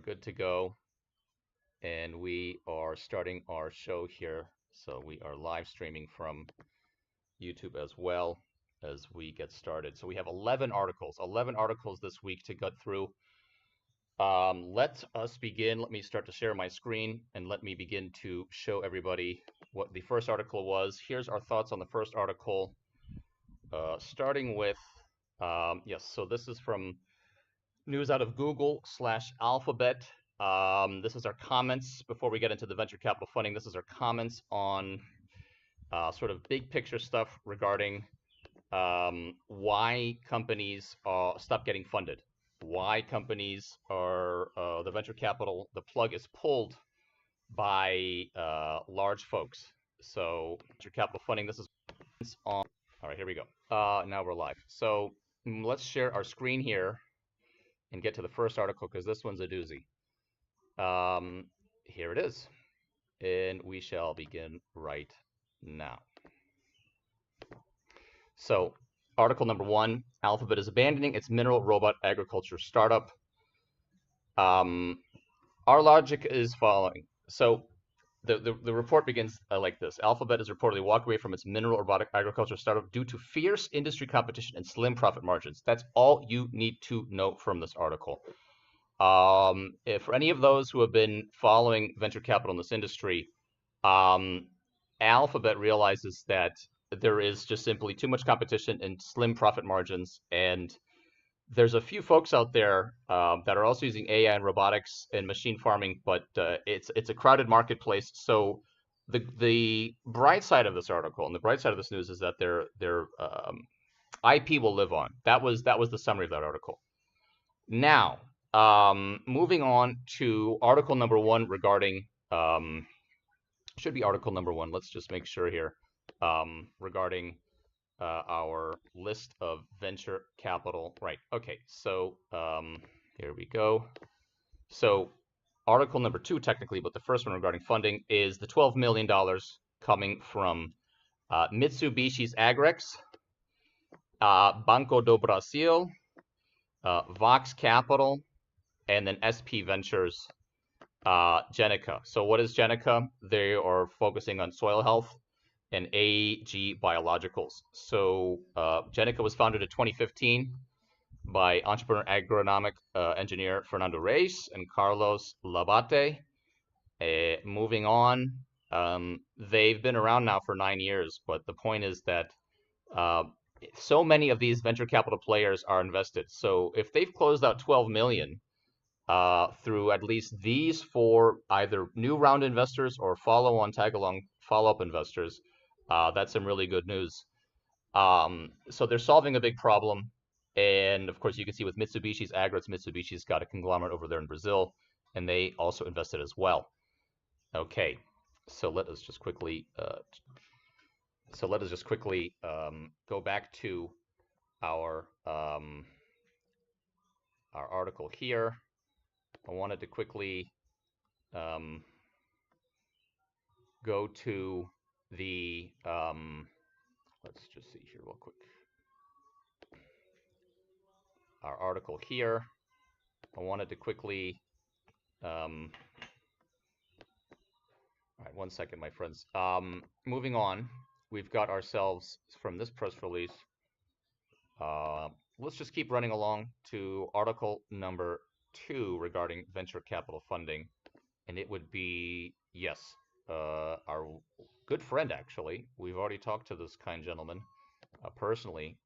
good to go, and we are starting our show here. So we are live streaming from YouTube as well as we get started. So we have 11 articles this week to get through. Let us begin. Let me start to share my screen and let me begin to show everybody what the first article was. Here's our thoughts on the first article, starting with, yes, so this is from news out of Google/Alphabet. This is our comments before we get into the venture capital funding. This is our comments on sort of big picture stuff regarding why companies stop getting funded, why companies are, the venture capital, the plug is pulled by large folks. So venture capital funding, this is on, all right, here we go. Now we're live. So let's share our screen here and get to the first article because this one's a doozy. Here it is, and we shall begin right now. So, article number 1, Alphabet is abandoning its mineral robot agriculture startup. Our logic is following. So, the report begins like this. Alphabet has reportedly walked away from its mineral robotic agriculture startup due to fierce industry competition and slim profit margins. That's all you need to know from this article. If for any of those who have been following venture capital in this industry, Alphabet realizes that there is just simply too much competition and slim profit margins, and there's a few folks out there that are also using AI and robotics and machine farming, but it's a crowded marketplace. So the bright side of this article and the bright side of this news is that their IP will live on. That was the summary of that article. Now, moving on to article number 1 regarding, should be article number 1. Let's just make sure here, regarding our list of venture capital. Right. Okay. So here we go. So article number 2, technically, but the first one regarding funding is the $12 million coming from Mitsubishi's Agrex, Banco do Brasil, Vox Capital, and then SP Ventures, Genica. So what is Genica? They are focusing on soil health and AG biologicals. So Genica was founded in 2015 by entrepreneur agronomic engineer Fernando Reis and Carlos Labate. Moving on, they've been around now for 9 years, but the point is that so many of these venture capital players are invested. So if they've closed out 12 million through at least these 4 either new round investors or follow-on, tag-along, follow-up investors, that's some really good news. So they're solving a big problem. And of course, you can see with Mitsubishi's Agrex, Mitsubishi's got a conglomerate over there in Brazil, and they also invested as well. Okay, so let us just quickly go back to our article here. I wanted to quickly go to the, let's just see here real quick. Our article here. I wanted to quickly, all right, 1 second, my friends. Moving on, we've got ourselves from this press release. Let's just keep running along to article number 2 regarding venture capital funding, and it would be, yes, our good friend, actually. We've already talked to this kind gentleman personally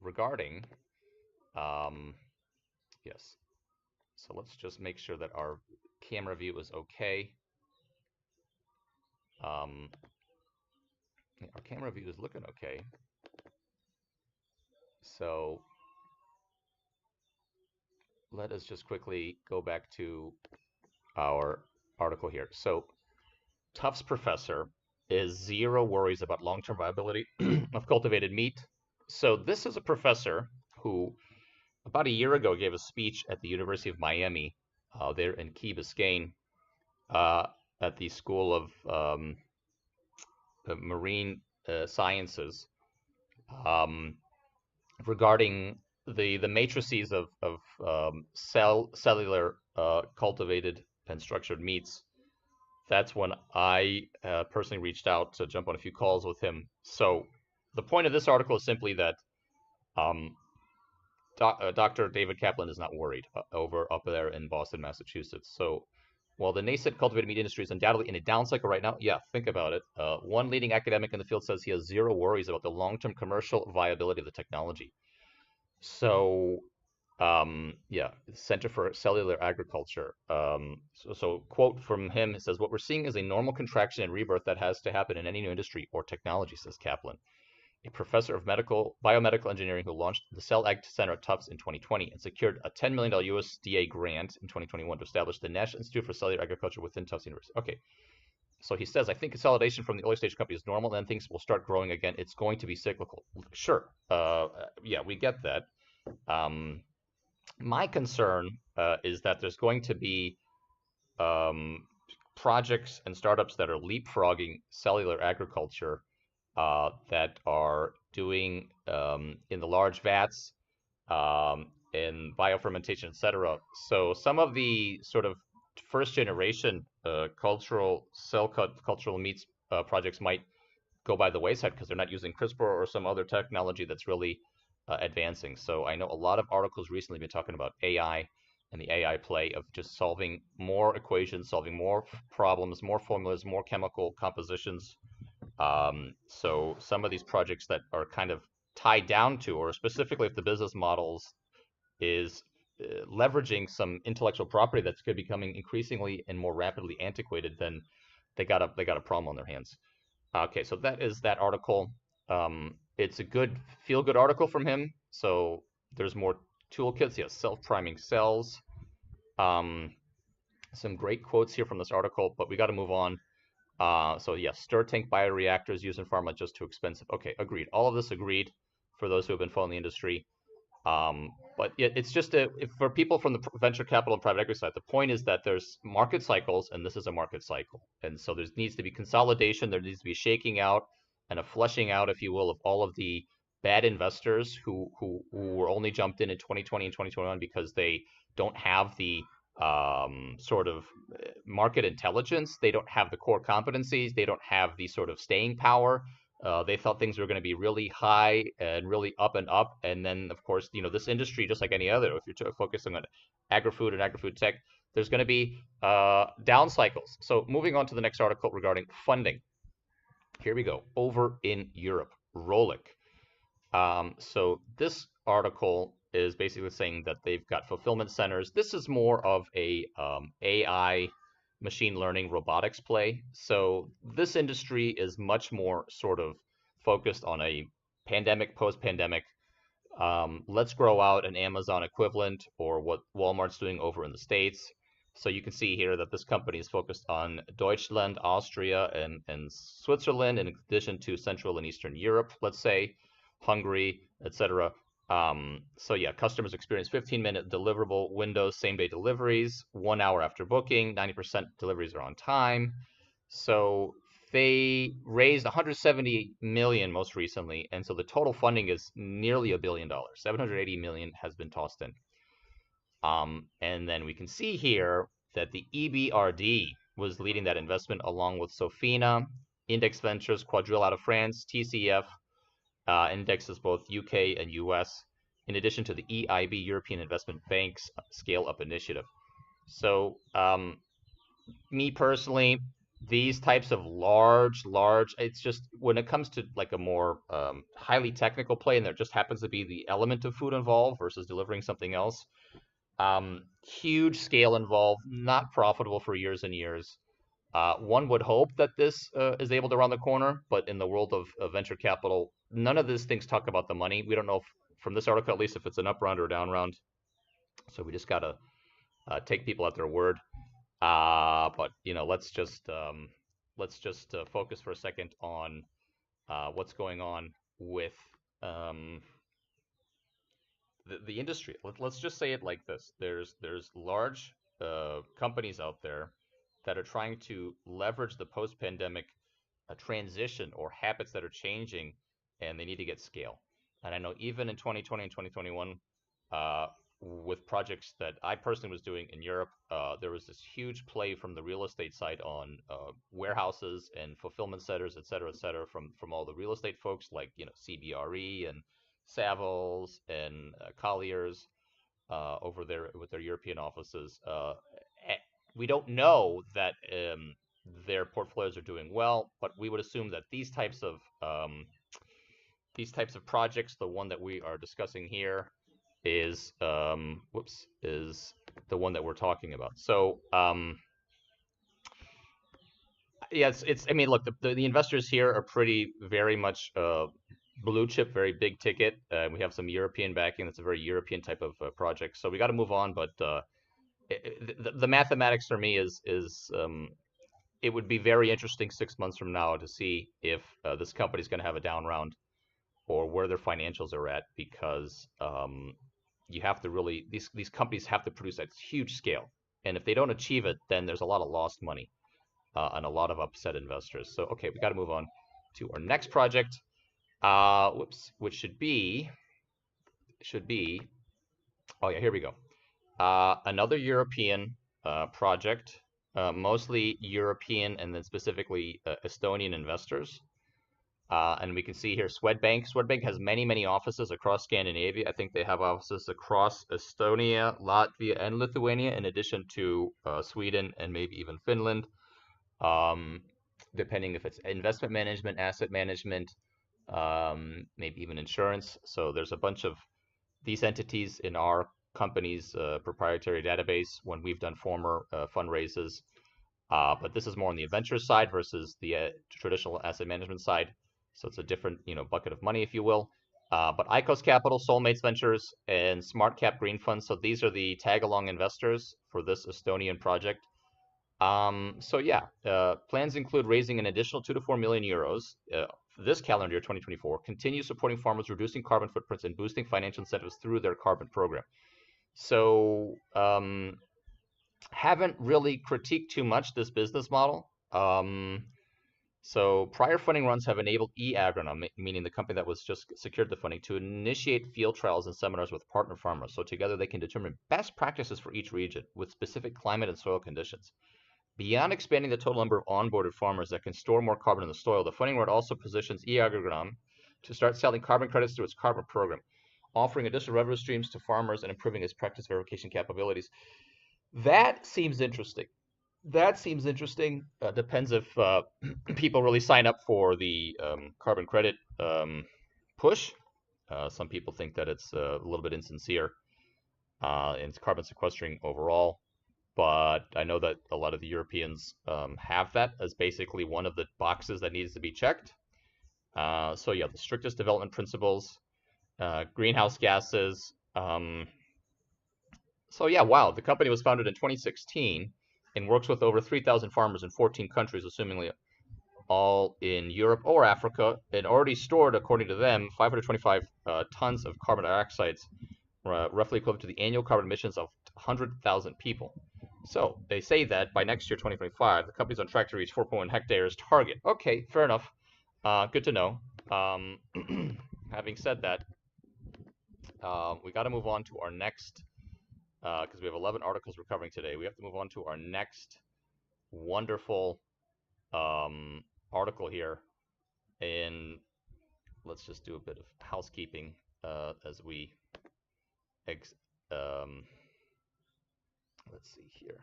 regarding, yes. So let's just make sure that our camera view is okay. Our camera view is looking okay. So let us just quickly go back to our article here. So Tufts professor is zero worries about long-term viability of cultivated meat. So this is a professor who about a year ago gave a speech at the University of Miami there in Key Biscayne at the School of Marine Sciences regarding the matrices of cellular cultivated and structured meats. That's when I personally reached out to jump on a few calls with him. So the point of this article is simply that um, Dr. David Kaplan is not worried over up there in Boston, Massachusetts. So while the nascent cultivated meat industry is undoubtedly in a down cycle right now, yeah, think about it. One leading academic in the field says he has zero worries about the long-term commercial viability of the technology. So yeah, Center for Cellular Agriculture. So quote from him, it says, "What we're seeing is a normal contraction and rebirth that has to happen in any new industry or technology," says Kaplan, a professor of biomedical engineering who launched the Cell Ag Center at Tufts in 2020 and secured a $10 million USDA grant in 2021 to establish the National Institute for Cellular Agriculture within Tufts University. Okay, so he says, "I think consolidation from the early stage company is normal, and then things will start growing again. It's going to be cyclical." Sure, yeah, we get that. Um, my concern is that there's going to be um, projects and startups that are leapfrogging cellular agriculture that are doing in the large vats, in biofermentation, etc. So some of the sort of first generation cultural cultural meats projects might go by the wayside because they're not using CRISPR or some other technology that's really advancing. So I know a lot of articles recently been talking about AI and the AI play of just solving more equations, solving more problems, more formulas, more chemical compositions. So some of these projects that are kind of tied down to, or specifically if the business models is leveraging some intellectual property that's going to be becoming increasingly and more rapidly antiquated, then they got a problem on their hands. Okay, so that is that article. It's a good feel-good article from him. So there's more toolkits. Yes, self-priming cells. Um, some great quotes here from this article, but we got to move on. So yes, stir tank bioreactors used in pharma just too expensive. Okay, agreed. All of this agreed for those who have been following the industry. But it's just for people from the venture capital and private equity side, the point is that there's market cycles, and this is a market cycle. And so there needs to be consolidation, there needs to be shaking out and a flushing out, if you will, of all of the bad investors who were only jumped in 2020 and 2021 because they don't have the sort of market intelligence, they don't have the core competencies, they don't have the sort of staying power. They thought things were going to be really high and really up and up. And then, of course, this industry, just like any other, if you're focusing on agri-food and agri-food tech, there's going to be down cycles. So moving on to the next article regarding funding. Here we go. Over in Europe, Rohlik. So this article is basically saying that they've got fulfillment centers. This is more of a AI machine learning robotics play. So this industry is much more sort of focused on a pandemic, post-pandemic. Let's grow out an Amazon equivalent or what Walmart's doing over in the States. So you can see here that this company is focused on Deutschland, Austria, and Switzerland, in addition to Central and Eastern Europe, let's say, Hungary, etc. So yeah, customers experience 15-minute deliverable windows, same-day deliveries, 1 hour after booking, 90% deliveries are on time. So they raised 170 million most recently, and so the total funding is nearly $1 billion. 780 million has been tossed in. And then we can see here that the EBRD was leading that investment along with Sofina, Index Ventures, Quadrille out of France, TCF, indexes both UK and US, in addition to the EIB, European Investment Bank's Scale Up Initiative. So me personally, these types of large, it's just when it comes to like a more highly technical play, and there just happens to be the element of food involved versus delivering something else. Huge scale involved, not profitable for years and years. One would hope that this is able to round the corner, but in the world of venture capital, none of these things talk about the money. We don't know if, from this article at least, if it's an up round or a down round. So we just gotta take people at their word. But let's just focus for a second on what's going on with um, the industry. Let's just say it like this: there's large companies out there that are trying to leverage the post-pandemic transition or habits that are changing, and they need to get scale. And I know even in 2020 and 2021, with projects that I personally was doing in Europe, there was this huge play from the real estate side on warehouses and fulfillment centers, et cetera, from all the real estate folks like CBRE and Savills and Colliers over there with their European offices. We don't know that their portfolios are doing well, but we would assume that these types of projects, the one that we are discussing here, is is the one that we're talking about. So yeah, it's. I mean, look, the investors here are pretty very much blue chip, very big ticket. We have some European backing. That's a very European type of project. So we got to move on. But the mathematics for me is it would be very interesting 6 months from now to see if this company is going to have a down round or where their financials are at, because you have to really these companies have to produce at huge scale, and if they don't achieve it, then there's a lot of lost money and a lot of upset investors. So okay, we got to move on to our next project, which should be oh yeah, here we go. Another European project, mostly European and then specifically Estonian investors. And we can see here Swedbank. Swedbank has many, many offices across Scandinavia. I think they have offices across Estonia, Latvia, and Lithuania, in addition to Sweden and maybe even Finland, depending if it's investment management, asset management, maybe even insurance. So there's a bunch of these entities in our company's proprietary database when we've done former fundraisers. But this is more on the adventure side versus the traditional asset management side. So it's a different, bucket of money, if you will. But ICOS Capital, Soulmates Ventures, and Smart Cap Green Funds. So these are the tag-along investors for this Estonian project. So yeah, plans include raising an additional 2 to 4 million euros for this calendar year, 2024. Continue supporting farmers, reducing carbon footprints, and boosting financial incentives through their carbon program. So haven't really critiqued too much this business model. So prior funding runs have enabled EBRD, meaning the company that was just secured the funding, to initiate field trials and seminars with partner farmers. So together they can determine best practices for each region with specific climate and soil conditions. Beyond expanding the total number of onboarded farmers that can store more carbon in the soil, the funding round also positions EBRD to start selling carbon credits through its carbon program, offering additional revenue streams to farmers and improving its practice verification capabilities. That seems interesting. Depends if people really sign up for the carbon credit push. Some people think that it's a little bit insincere and it's carbon sequestering overall. But I know that a lot of the Europeans have that as basically one of the boxes that needs to be checked. So yeah, the strictest development principles, greenhouse gases. So yeah, wow, the company was founded in 2016 and works with over 3,000 farmers in 14 countries, assumingly all in Europe or Africa, and already stored, according to them, 525 tons of carbon dioxide, roughly equivalent to the annual carbon emissions of 100,000 people. So they say that by next year, 2025, the company's on track to reach 4.1 hectares target. Okay, fair enough. Good to know. Having said that, we got to move on to our next, because we have 11 articles we're covering today. We have to move on to our next wonderful article here. And let's just do a bit of housekeeping as we let's see here.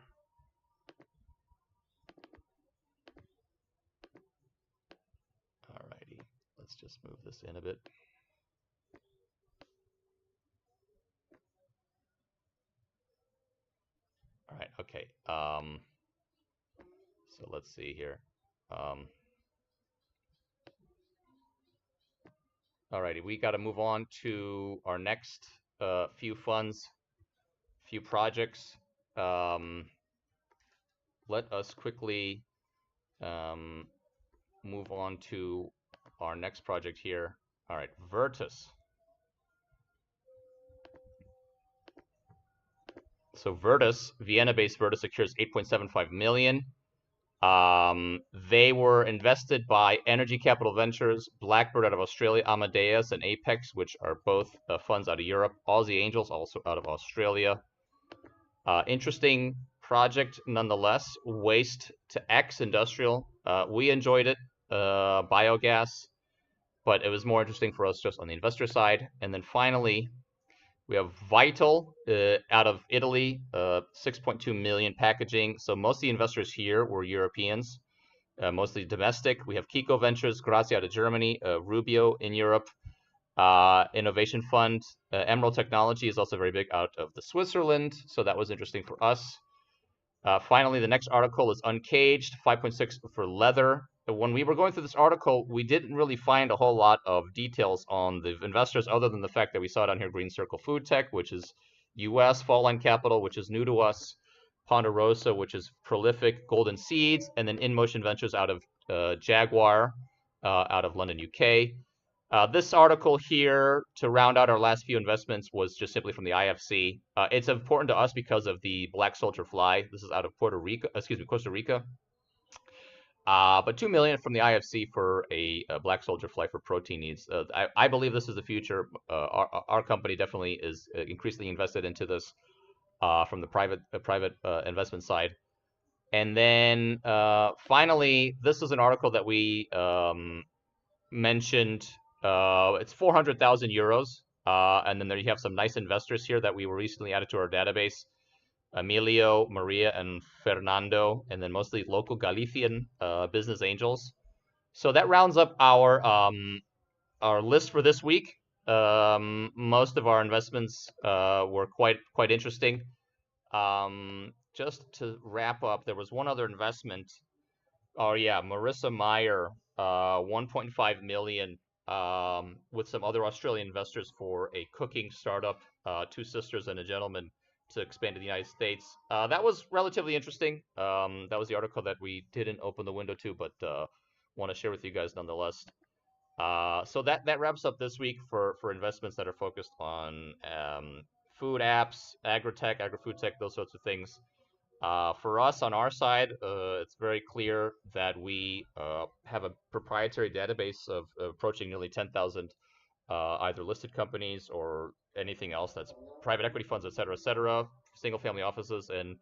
Alrighty, let's just move this in a bit. All right, okay. So let's see here. Alrighty, we got to move on to our next few funds, few projects. Let us quickly move on to our next project here. All right, Virtus. So Virtus, Vienna-based Virtus secures 8.75 million They were invested by Energy Capital Ventures, Blackbird out of Australia, Amadeus, and Apex, which are both funds out of Europe. Aussie Angels, also out of Australia. Interesting project nonetheless. Waste to X Industrial. We enjoyed it. Biogas, but it was more interesting for us just on the investor side. And then finally, we have Vital out of Italy, 6.2 million packaging. So most of the investors here were Europeans, mostly domestic. We have Kiko Ventures, Grazia out of Germany, Rubio in Europe, Innovation Fund. Emerald Technology is also very big out of the Switzerland, so that was interesting for us. Finally, the next article is Uncaged, 5.6 for leather. When we were going through this article, we didn't really find a whole lot of details on the investors other than the fact that we saw down here Green Circle Food Tech, which is US, Fall Line Capital, which is new to us, Ponderosa, which is prolific, Golden Seeds, and then In Motion Ventures out of Jaguar, out of London, UK. This article here, to round out our last few investments, was just simply from the IFC. It's important to us because of the black soldier fly. This is out of Costa Rica. But 2 million from the IFC for a black soldier fly for protein needs. I believe this is the future. Our company definitely is increasingly invested into this from the private investment side. And then finally, this is an article that we mentioned. It's 400,000 euros. And then there you have some nice investors here that we were recently added to our database. Emilio, Maria, and Fernando, and then mostly local Galician business angels. So that rounds up our list for this week. Most of our investments were quite interesting. Just to wrap up, there was one other investment. Oh yeah, Marissa Meyer, 1.5 million, with some other Australian investors for a cooking startup, two sisters and a gentleman, to expand to the United States. That was relatively interesting. That was the article that we didn't open the window to, but want to share with you guys nonetheless. So that wraps up this week for investments that are focused on food apps, agri-tech, agri-food tech, those sorts of things. For us on our side, it's very clear that we have a proprietary database of approaching nearly 10,000 either listed companies or anything else that's private equity funds, et cetera, single family offices. And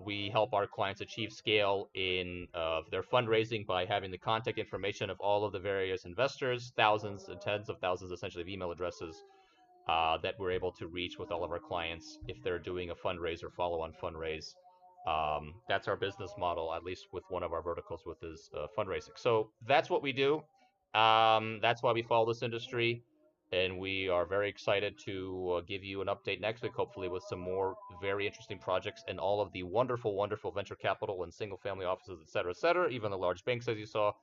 we help our clients achieve scale in their fundraising by having the contact information of all of the various investors, thousands and tens of thousands essentially of email addresses that we're able to reach with all of our clients if they're doing a fundraise or follow-on fundraise. That's our business model, at least with one of our verticals with is fundraising. So that's what we do. That's why we follow this industry, and we are very excited to give you an update next week, hopefully with some more very interesting projects and all of the wonderful, wonderful venture capital and single-family offices, et cetera, even the large banks, as you saw,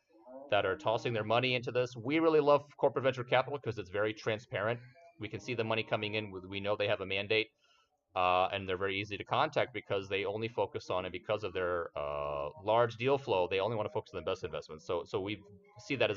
that are tossing their money into this. We really love corporate venture capital because it's very transparent. We can see the money coming in. We know they have a mandate, and they're very easy to contact because they only focus on it because of their large deal flow. They only want to focus on the best investments. So we see that as a